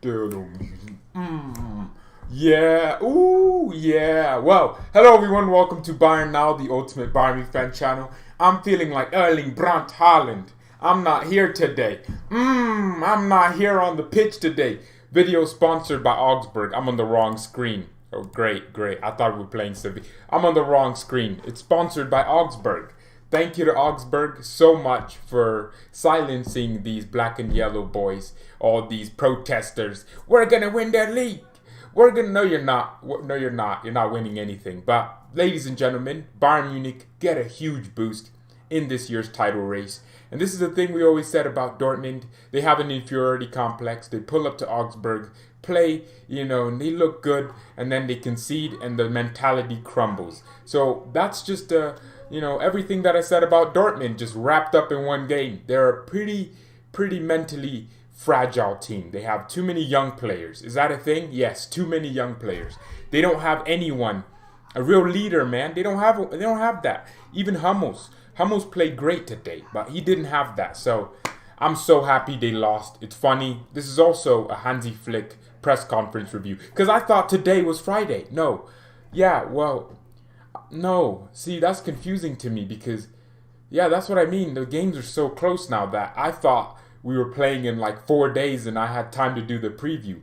Yeah, ooh, yeah. Well, hello everyone, welcome to BayernNow, the ultimate Bayern fan channel. I'm feeling like Erling Brandt Haaland. I'm not here today. I'm not here on the pitch today. Video sponsored by Augsburg. I'm on the wrong screen. Oh, great, great. I thought we were playing Sevilla. I'm on the wrong screen. It's sponsored by Augsburg. Thank you to Augsburg so much for silencing these black and yellow boys, all these protesters. We're gonna win their league. We're gonna. No, you're not. No, you're not. You're not winning anything. But, ladies and gentlemen, Bayern Munich get a huge boost in this year's title race. And this is the thing we always said about Dortmund. They have an inferiority complex. They pull up to Augsburg, play, and they look good, and then they concede, and the mentality crumbles. So that's just everything that I said about Dortmund just wrapped up in one game. They're a pretty mentally fragile team. They have too many young players. Is that a thing? Yes, too many young players. They don't have anyone, a real leader, man. They don't have that. Even Hummels played great today, but he didn't have that. So I'm so happy they lost. It's funny. This is also a Hansi Flick press conference review because I thought today was Friday. No. Yeah, well, no. See, that's confusing to me because that's what I mean. The games are so close now that I thought we were playing in like 4 days and I had time to do the preview.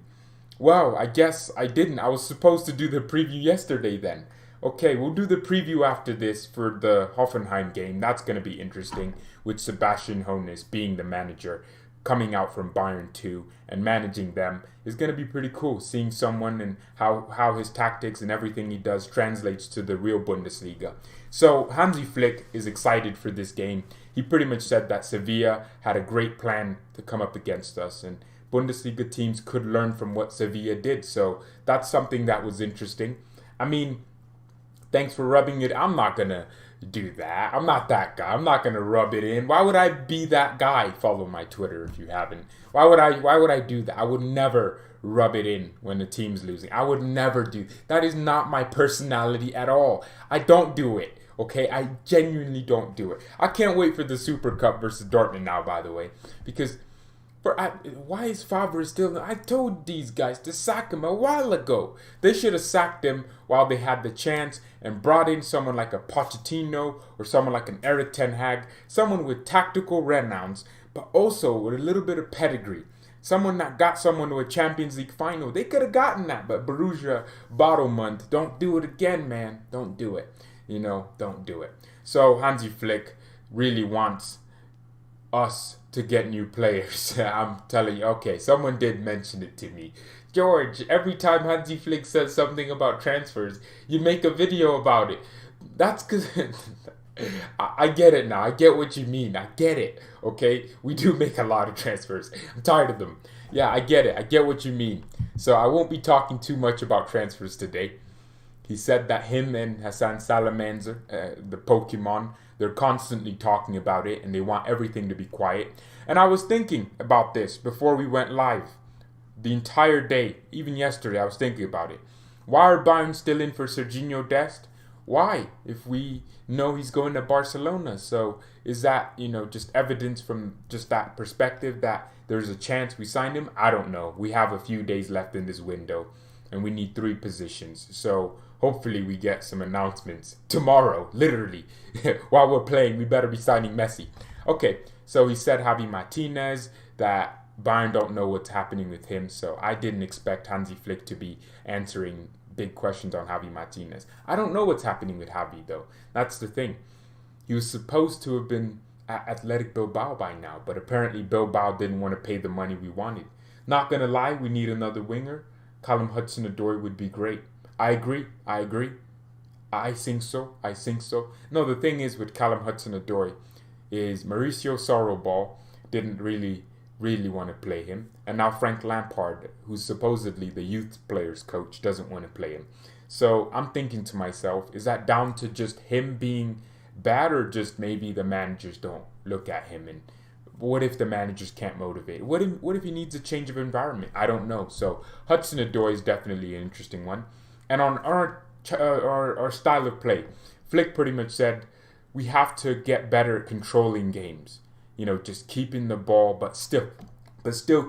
Well, I guess I didn't. I was supposed to do the preview yesterday then. Okay, we'll do the preview after this for the Hoffenheim game. That's going to be interesting with Sebastian Hoeneß being the manager, coming out from Bayern 2 and managing them is going to be pretty cool. Seeing someone and how his tactics and everything he does translates to the real Bundesliga. So Hansi Flick is excited for this game. He pretty much said that Sevilla had a great plan to come up against us and Bundesliga teams could learn from what Sevilla did. So that's something that was interesting. I mean, thanks for rubbing it. I'm not going to do that. I'm not that guy. I'm not going to rub it in. Why would I be that guy? Follow my Twitter if you haven't. Why would I do that? I would never rub it in when the team's losing. I would never do. That is not my personality at all. I don't do it. Okay, I genuinely don't do it. I can't wait for the Super Cup versus Dortmund now, by the way, because why is Favre still? I told these guys to sack him a while ago. They should have sacked him while they had the chance and brought in someone like a Pochettino or someone like an Eric Ten Hag, someone with tactical renounce, but also with a little bit of pedigree. Someone that got someone to a Champions League final. They could have gotten that, but Borussia Dortmund, don't do it again, man. Don't do it. Don't do it. So Hansi Flick really wants us to get new players. I'm telling you, okay, someone did mention it to me. George, every time Hansi Flick says something about transfers, you make a video about it. That's because I get it now. I get what you mean. I get it. Okay, we do make a lot of transfers. I'm tired of them. Yeah, I get it. I get what you mean. So I won't be talking too much about transfers today. He said that him and Hassan Salamander, the Pokemon, they're constantly talking about it and they want everything to be quiet. And I was thinking about this before we went live. The entire day, even yesterday, I was thinking about it. Why are Bayern still in for Serginho Dest? Why? If we know he's going to Barcelona. So is that, just evidence from just that perspective that there's a chance we sign him? I don't know. We have a few days left in this window and we need 3 positions. So hopefully we get some announcements tomorrow, literally. While we're playing, we better be signing Messi. Okay, so he said Javi Martinez, that Bayern don't know what's happening with him. So I didn't expect Hansi Flick to be answering big questions on Javi Martinez. I don't know what's happening with Javi, though. That's the thing. He was supposed to have been at Athletic Bilbao by now, but apparently Bilbao didn't want to pay the money we wanted. Not going to lie, we need another winger. Callum Hudson-Odoi would be great. I agree. I think so. No, the thing is with Callum Hudson-Odoi is Mauricio Sorroball didn't really want to play him. And now Frank Lampard, who's supposedly the youth players coach, doesn't want to play him. So I'm thinking to myself, is that down to just him being bad or just maybe the managers don't look at him? And what if the managers can't motivate? What if he needs a change of environment? I don't know. So Hudson-Odoi is definitely an interesting one. And on our style of play, Flick pretty much said we have to get better at controlling games. Just keeping the ball, but still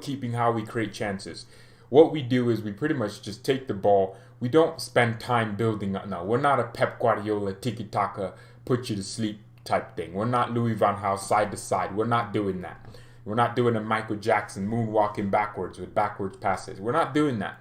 keeping how we create chances. what we do is we pretty much just take the ball. We don't spend time building up. No, we're not a Pep Guardiola tiki-taka, put you to sleep type thing. We're not Louis van Gaal side to side. We're not doing that. We're not doing a Michael Jackson moonwalking backwards with backwards passes. We're not doing that.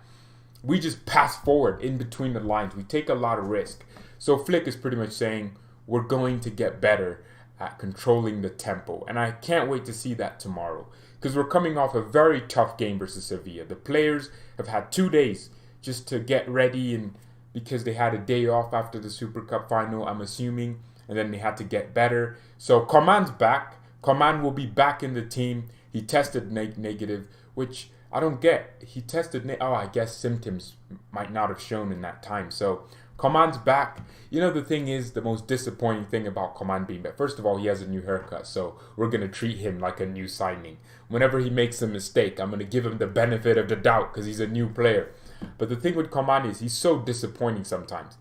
We just pass forward in between the lines. We take a lot of risk. So Flick is pretty much saying we're going to get better at controlling the tempo. And I can't wait to see that tomorrow, because we're coming off a very tough game versus Sevilla. The players have had 2 days just to get ready, and because they had a day off after the Super Cup final, I'm assuming, and then they had to get better. So Coman's back. Coman will be back in the team. He tested negative, which I don't get. He tested, I guess symptoms might not have shown in that time. So Coman's back. You know, the thing is, the most disappointing thing about Coman being back, first of all, he has a new haircut, so we're going to treat him like a new signing. Whenever he makes a mistake, I'm going to give him the benefit of the doubt because he's a new player. But the thing with Coman is he's so disappointing sometimes.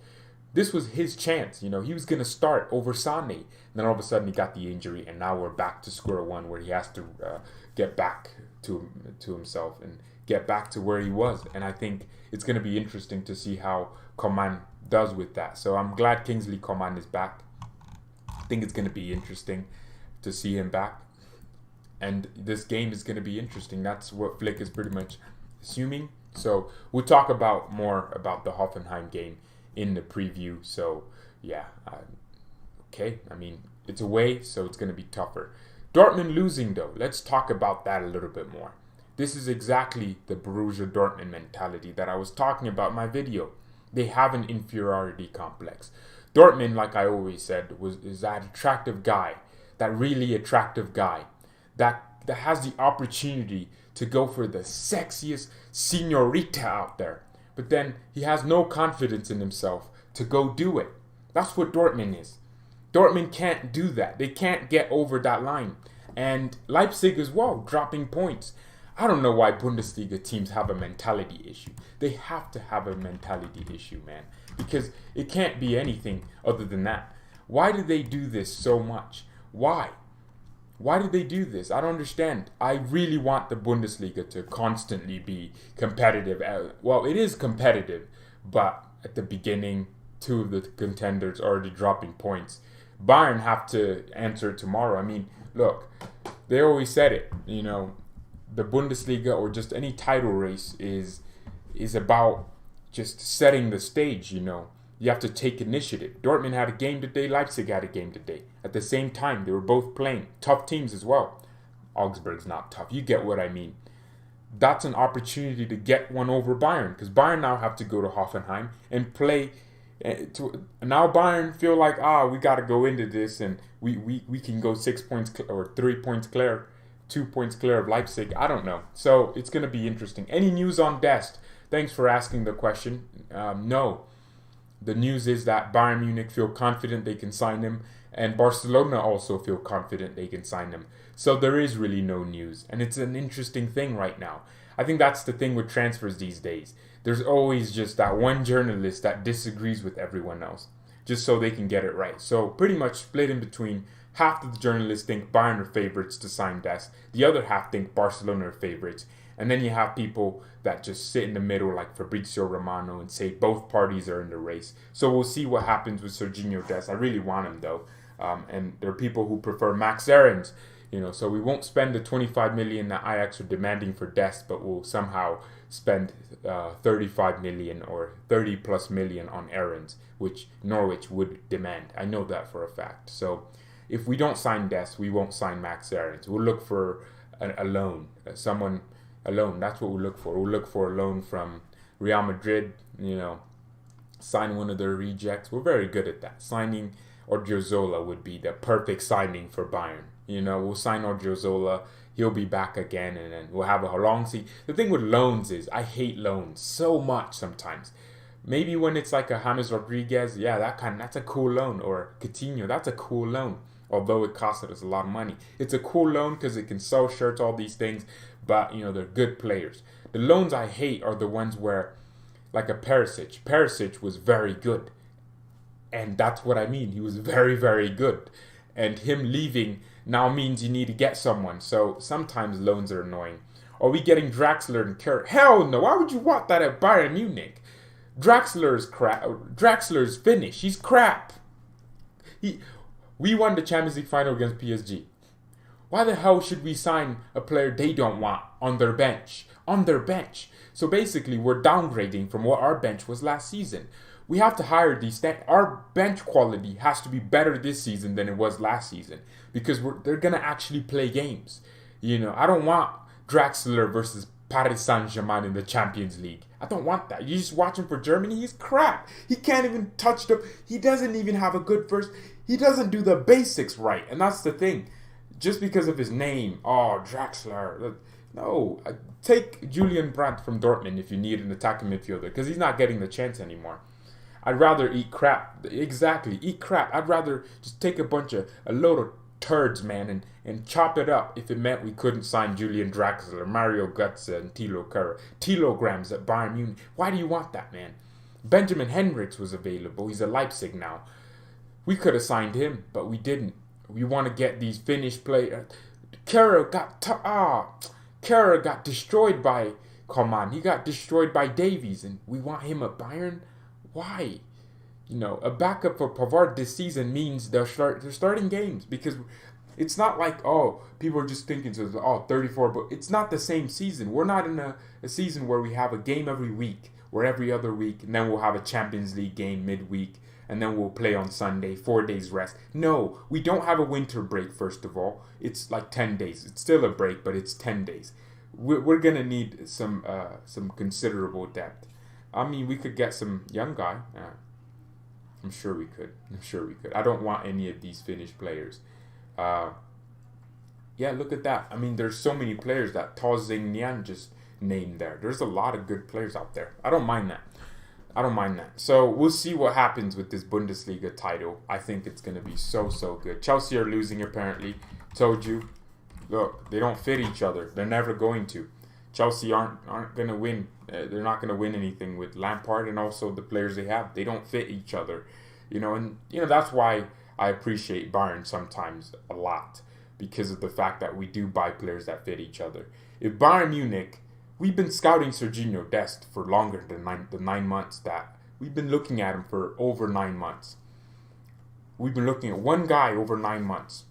This was his chance, you know. He was going to start over Sané. And then all of a sudden he got the injury, and now we're back to square one where he has to get back to himself and get back to where he was. And I think it's going to be interesting to see how Coman does with that. So I'm glad Kingsley Coman is back. I think it's going to be interesting to see him back. And this game is going to be interesting. That's what Flick is pretty much assuming. So we'll talk about more about the Hoffenheim game in the preview. So yeah, okay. I mean, it's away, so it's going to be tougher. Dortmund losing though. Let's talk about that a little bit more. This is exactly the Borussia Dortmund mentality that I was talking about in my video. They have an inferiority complex. Dortmund, like I always said, is that attractive guy, that really attractive guy, that has the opportunity to go for the sexiest señorita out there. But then he has no confidence in himself to go do it. That's what Dortmund is. Dortmund can't do that. They can't get over that line. And Leipzig as well, dropping points. I don't know why Bundesliga teams have a mentality issue. They have to have a mentality issue, man. Because it can't be anything other than that. Why do they do this so much? Why? Why did they do this? I don't understand. I really want the Bundesliga to constantly be competitive. Well, it is competitive, but at the beginning, two of the contenders already dropping points. Bayern have to answer tomorrow. I mean, look, they always said it, you know, the Bundesliga or just any title race is about just setting the stage, you know. You have to take initiative. Dortmund had a game today. Leipzig had a game today. At the same time, they were both playing. Tough teams as well. Augsburg's not tough. You get what I mean. That's an opportunity to get one over Bayern, because Bayern now have to go to Hoffenheim and play. Now Bayern feel like, we got to go into this and we can go 6 points or 3 points clear, 2 points clear of Leipzig. I don't know. So it's going to be interesting. Any news on Dest? Thanks for asking the question. No. The news is that Bayern Munich feel confident they can sign him, and Barcelona also feel confident they can sign him. So there is really no news, and it's an interesting thing right now. I think that's the thing with transfers these days. There's always just that one journalist that disagrees with everyone else, just so they can get it right. So pretty much split in between. Half of the journalists think Bayern are favorites to sign Dest. The other half think Barcelona are favorites. And then you have people that just sit in the middle like Fabrizio Romano and say both parties are in the race. So we'll see what happens with Serginho Dest. I really want him though. And there are people who prefer Max Aarons. You know, so we won't spend the 25 million that Ajax are demanding for Dest, but we'll somehow spend 35 million or 30 plus million on Aarons, which Norwich would demand. I know that for a fact. So if we don't sign Dest, we won't sign Max Aarons. We'll look for a loan, someone. A loan, that's what we'll look for. We'll look for a loan from Real Madrid, you know, sign one of their rejects. We're very good at that. Signing Odriozola would be the perfect signing for Bayern. You know, we'll sign Odriozola, he'll be back again, and then we'll have a long season. The thing with loans is, I hate loans so much sometimes. Maybe when it's like a James Rodriguez, yeah, that's a cool loan. Or Coutinho, that's a cool loan. Although it costed us a lot of money. It's a cool loan because it can sell shirts, all these things. But, you know, they're good players. The loans I hate are the ones where, like a Perisic. Perisic was very good. And that's what I mean. He was very, very good. And him leaving now means you need to get someone. So sometimes loans are annoying. Are we getting Draxler and Kerr? Hell no. Why would you want that at Bayern Munich? Draxler's crap. Draxler's finished. He's crap. We won the Champions League final against PSG. Why the hell should we sign a player they don't want on their bench? On their bench. So basically, we're downgrading from what our bench was last season. We have to hire these. Our bench quality has to be better this season than it was last season because they're gonna actually play games. You know, I don't want Draxler versus Paris Saint-Germain in the Champions League. I don't want that. You just watch him for Germany. He's crap. He can't even touch the. He doesn't even have a good first. He doesn't do the basics right, and that's the thing. Just because of his name, oh Draxler. No, take Julian Brandt from Dortmund if you need an attacking midfielder because he's not getting the chance anymore. I'd rather eat crap. Exactly, eat crap. I'd rather just take a load of turds, man, and chop it up if it meant we couldn't sign Julian Draxler, Mario Götze, and Thilo Kehrer. Kilograms at Bayern Munich. Why do you want that, man? Benjamin Henrichs was available. He's at Leipzig now. We could have signed him, but we didn't. We want to get these Finnish players. Kehrer got destroyed by Coman. He got destroyed by Davies, and we want him at Bayern? Why? You know, a backup for Pavard this season means they're starting games because it's not like, oh, people are just thinking, 34, but it's not the same season. We're not in a season where we have a game every week or every other week, and then we'll have a Champions League game midweek, and then we'll play on Sunday, 4 days rest. No, we don't have a winter break, first of all. It's like 10 days. It's still a break, but it's 10 days. We're going to need some considerable depth. I mean, we could get some young guy. I'm sure we could. I don't want any of these Finnish players. Yeah, look at that. I mean, there's so many players that Tozing Nian just named there. There's a lot of good players out there. I don't mind that. So we'll see what happens with this Bundesliga title. I think it's going to be so good. Chelsea are losing, apparently. Told you. Look, they don't fit each other. They're never going to. Chelsea aren't going to win. They're not going to win anything with Lampard and also the players they have. They don't fit each other. And that's why I appreciate Bayern sometimes a lot, because of the fact that we do buy players that fit each other. If Bayern Munich, we've been scouting Serginho Dest for longer than the 9 months that we've been looking at him for over 9 months. We've been looking at one guy over 9 months,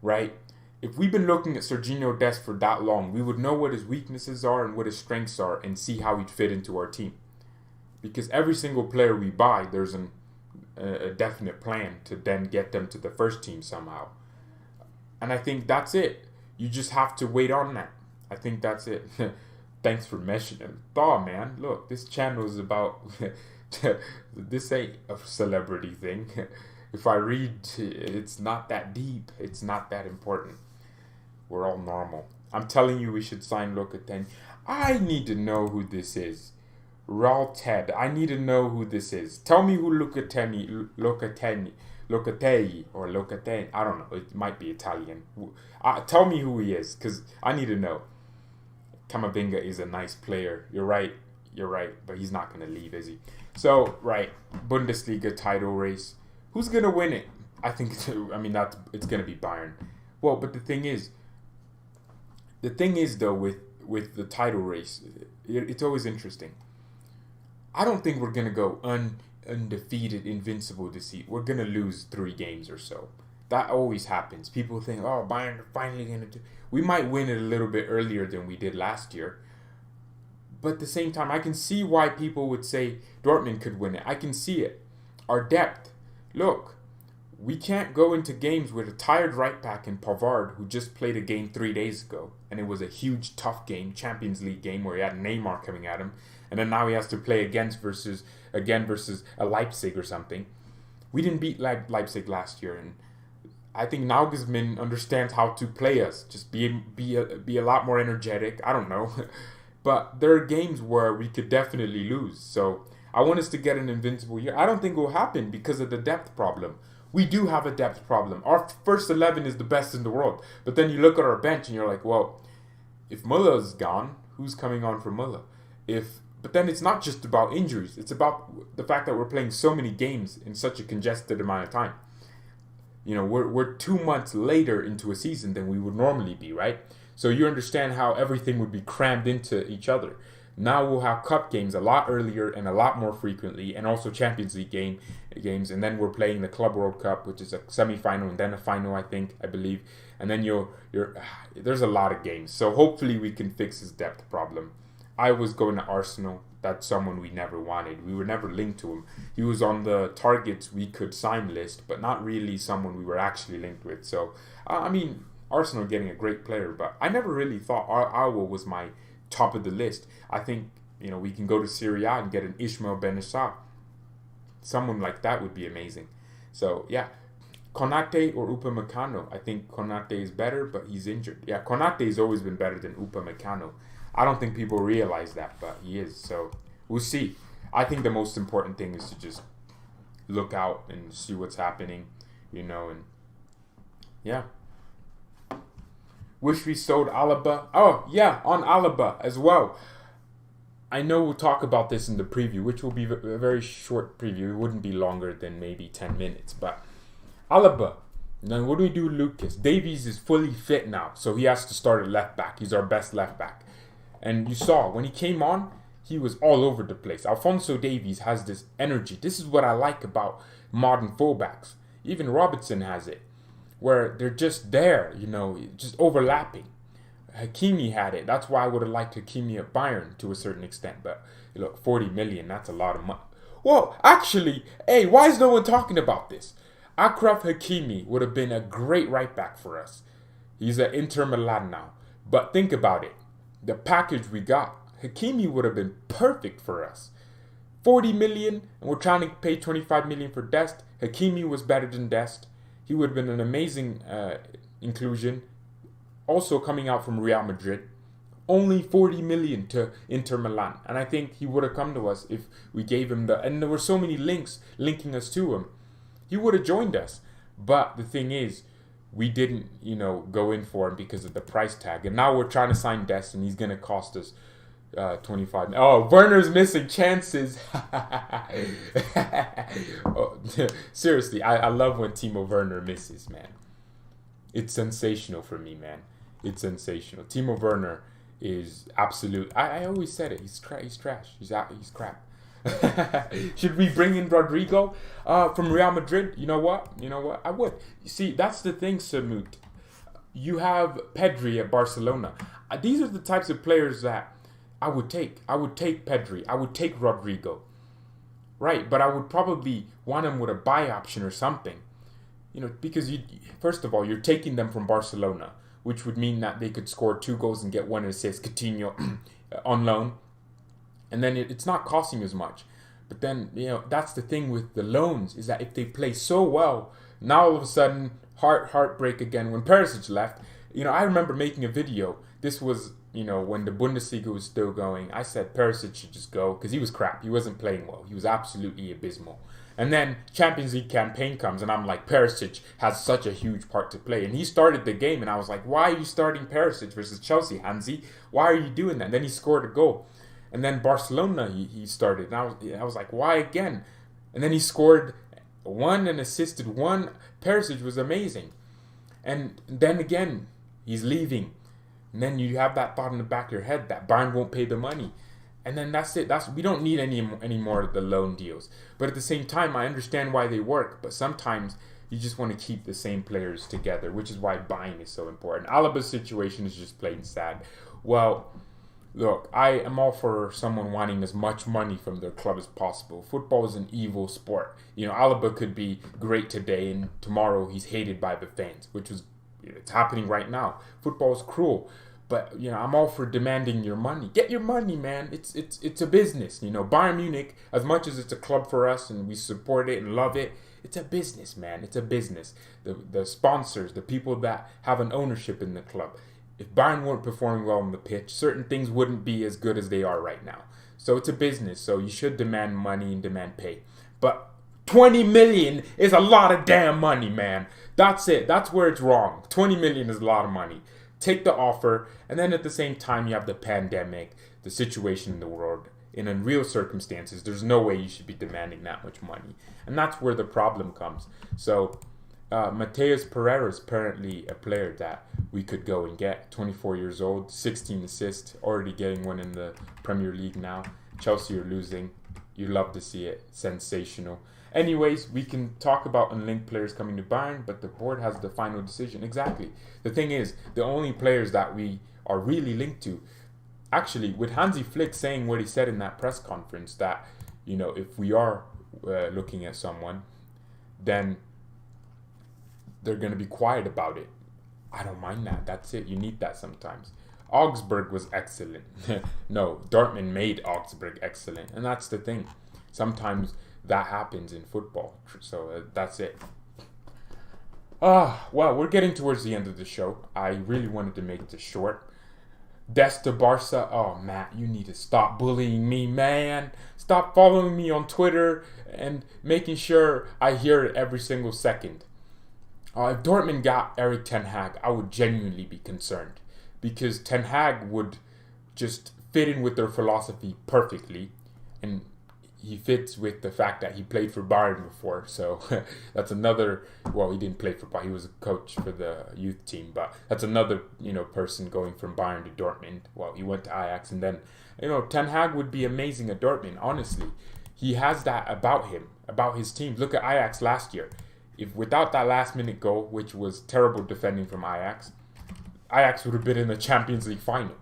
right? If we've been looking at Serginho Dest for that long, we would know what his weaknesses are and what his strengths are and see how he'd fit into our team. Because every single player we buy, there's a definite plan to then get them to the first team somehow. And I think that's it. You just have to wait on that. I think that's it. Thanks for mentioning it. Oh, man, look, this channel is about... this ain't a celebrity thing. If I read, it's not that deep. It's not that important. We're all normal. I'm telling you we should sign Locatelli. I need to know who this is. Raul Ted. I need to know who this is. Tell me who Locatelli, or Locatelli. I don't know. It might be Italian. Tell me who he is, because I need to know. Camavinga is a nice player. You're right. But he's not going to leave, is he? So, right. Bundesliga title race. Who's going to win it? I think, it's going to be Bayern. Well, but the thing is though, with the title race, it's always interesting. I don't think we're going to go undefeated, invincible this year. We're going to lose 3 games or so. That always happens. People think, oh, Bayern are finally going to do... We might win it a little bit earlier than we did last year. But at the same time, I can see why people would say Dortmund could win it. I can see it. Our depth. Look, we can't go into games with a tired right back in Pavard, who just played a game 3 days ago. And it was a huge, tough game, Champions League game, where he had Neymar coming at him. And then now he has to play again versus a Leipzig or something. We didn't beat Leipzig last year, and I think Nagelsmann understands how to play us. Just be a lot more energetic. I don't know. But there are games where we could definitely lose. So I want us to get an invincible year. I don't think it will happen because of the depth problem. We do have a depth problem. Our first 11 is the best in the world. But then you look at our bench and you're like, well, if Muller's gone, who's coming on for Muller? But then it's not just about injuries. It's about the fact that we're playing so many games in such a congested amount of time. We're 2 months later into a season than we would normally be, right? So you understand how everything would be crammed into each other. Now we'll have cup games a lot earlier and a lot more frequently, and also Champions League games, and then we're playing the Club World Cup, which is a semi-final and then a final, I believe, and then there's a lot of games. So hopefully we can fix his depth problem. I was going to Arsenal. That's someone we never wanted. We were never linked to him. He was on the targets we could sign list, but not really someone we were actually linked with. So Arsenal getting a great player, but I never really thought Arwa was my top of the list. I think we can go to Serie A and get an Ismail Benissa. Someone like that would be amazing. So yeah, Konate or Upamecano. I think Konate is better, but he's injured. Yeah, Konate has always been better than Upamecano. I don't think people realize that, but he is. So we'll see. I think the most important thing is to just look out and see what's happening, and yeah. Wish we sold Alaba. Oh, yeah, on Alaba as well. I know we'll talk about this in the preview, which will be a very short preview. It wouldn't be longer than maybe 10 minutes. But Alaba. Then what do we do with Lucas? Davies is fully fit now, so he has to start at left back. He's our best left back. And you saw, when he came on, he was all over the place. Alphonso Davies has this energy. This is what I like about modern fullbacks. Even Robertson has it, where they're just there, just overlapping. Hakimi had it. That's why I would have liked Hakimi at Bayern to a certain extent. But look, 40 million, that's a lot of money. Well, actually, hey, why is no one talking about this? Achraf Hakimi would have been a great right back for us. He's at Inter Milan now. But think about it. The package we got, Hakimi would have been perfect for us. 40 million, and we're trying to pay 25 million for Dest. Hakimi was better than Dest. He would have been an amazing inclusion. Also coming out from Real Madrid. Only 40 million to Inter Milan. And I think he would have come to us if we gave him and there were so many links linking us to him. He would have joined us. But the thing is, we didn't, go in for him because of the price tag. And now we're trying to sign Dest, and he's going to cost us 25. Oh, Werner's missing chances. Oh, seriously, I love when Timo Werner misses, man. It's sensational for me, man. It's sensational. Timo Werner is absolute. I always said it. He's trash. He's crap. Should we bring in Rodrigo from Real Madrid? You know what? I would. You see, that's the thing, Samut. You have Pedri at Barcelona. These are the types of players that I would take. I would take Pedri. I would take Rodrigo. Right, but I would probably want him with a buy option or something. Because first of all, you're taking them from Barcelona, which would mean that they could score 2 goals and get 1 assist, Coutinho on loan. And then it's not costing as much. But then, that's the thing with the loans, is that if they play so well, now all of a sudden, heartbreak again. When Perisic left, I remember making a video. This was, when the Bundesliga was still going. I said Perisic should just go because he was crap. He wasn't playing well. He was absolutely abysmal. And then Champions League campaign comes, and I'm like, Perisic has such a huge part to play. And he started the game, and I was like, why are you starting Perisic versus Chelsea, Hansi? Why are you doing that? And then he scored a goal. And then Barcelona, he started. And I was like, why again? And then he scored 1 and assisted 1. Perisic was amazing. And then again, he's leaving. And then you have that thought in the back of your head that Bayern won't pay the money. And then that's it. We don't need any more of the loan deals. But at the same time, I understand why they work. But sometimes you just want to keep the same players together, which is why buying is so important. Alaba's situation is just plain sad. Well, look, I am all for someone wanting as much money from their club as possible. Football is an evil sport. Alaba could be great today, and tomorrow he's hated by the fans, it's happening right now. Football is cruel. But, I'm all for demanding your money. Get your money, man. It's a business. Bayern Munich, as much as it's a club for us and we support it and love it, it's a business, man. It's a business. The sponsors, the people that have an ownership in the club. If Bayern weren't performing well on the pitch, certain things wouldn't be as good as they are right now. So it's a business. So you should demand money and demand pay. But 20 million is a lot of damn money, man. That's it. That's where it's wrong. 20 million is a lot of money. Take the offer, and then at the same time you have the pandemic, the situation in the world. In unreal circumstances, there's no way you should be demanding that much money. And that's where the problem comes. So, Mateus Pereira is apparently a player that we could go and get. 24 years old, 16 assists, already getting one in the Premier League now. Chelsea are losing. You love to see it. Sensational. Anyways, we can talk about unlinked players coming to Bayern, but the board has the final decision. Exactly. The thing is, the only players that we are really linked to, actually, with Hansi Flick saying what he said in that press conference, that, you know, if we are looking at someone, then they're going to be quiet about it. I don't mind that. That's it. You need that sometimes. Augsburg was excellent. No, Dortmund made Augsburg excellent. And that's the thing. Sometimes that happens in football. So that's it. Well, we're getting towards the end of the show. I really wanted to make this short. Desta Barca. Oh, Matt, you need to stop bullying me, man. Stop following me on Twitter and making sure I hear it every single second. If Dortmund got Erik ten Hag, I would genuinely be concerned. Because Ten Hag would just fit in with their philosophy perfectly. And he fits with the fact that he played for Bayern before. So that's another, well, he didn't play for Bayern. He was a coach for the youth team. But that's another, person going from Bayern to Dortmund. Well, he went to Ajax. And then, Ten Hag would be amazing at Dortmund, honestly. He has that about him, about his team. Look at Ajax last year. If without that last-minute goal, which was terrible defending from Ajax would have been in the Champions League final.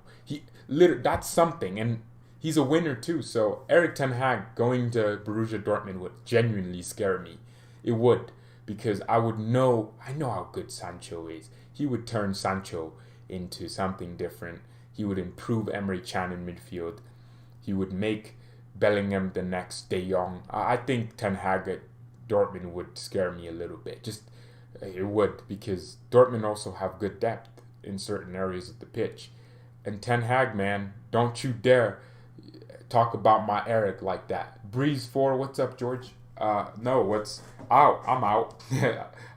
That's something, and he's a winner too. So Erik ten Hag going to Borussia Dortmund would genuinely scare me. It would, because I know how good Sancho is. He would turn Sancho into something different. He would improve Emre Can in midfield. He would make Bellingham the next De Jong. I think Ten Hag at Dortmund would scare me a little bit. It would, because Dortmund also have good depth in certain areas of the pitch. And Ten Hag, man, don't you dare talk about my Eric like that. Breeze 4, what's up, George? No, what's out? I'm out.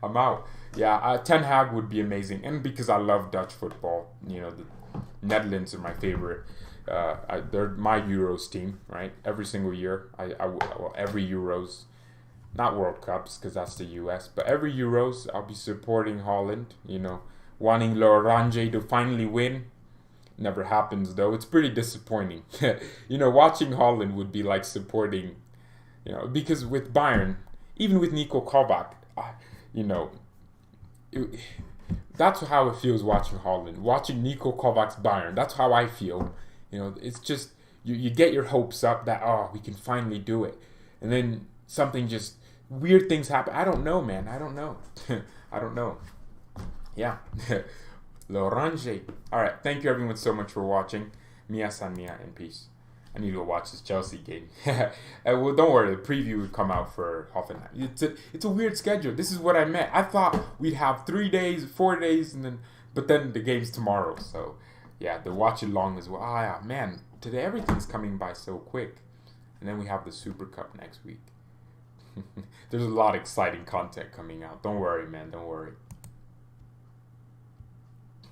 I'm out. Yeah, Ten Hag would be amazing. And because I love Dutch football, the Netherlands are my favorite. They're my Euros team, right? Every single year. Every Euros. Not World Cups, because that's the US. But every Euros, I'll be supporting Holland, wanting L'Orange to finally win. Never happens, though. It's pretty disappointing. Watching Holland would be like supporting, because with Bayern, even with Niko Kovac, that's how it feels watching Holland. Watching Niko Kovac's Bayern, that's how I feel. It's just, you get your hopes up that, we can finally do it. And then something just, weird things happen. I don't know, man. I don't know. I don't know. Yeah. L'Orange. Alright, thank you everyone so much for watching. Mia san mia and peace. I need to go watch this Chelsea game. Well, don't worry, the preview would come out for Hoffenheim. It's a weird schedule. This is what I meant. I thought we'd have 3 days, 4 days, but then the game's tomorrow. So, yeah, the watch it long as well. Yeah, man, today everything's coming by so quick. And then we have the Super Cup next week. There's a lot of exciting content coming out. Don't worry, man. Don't worry.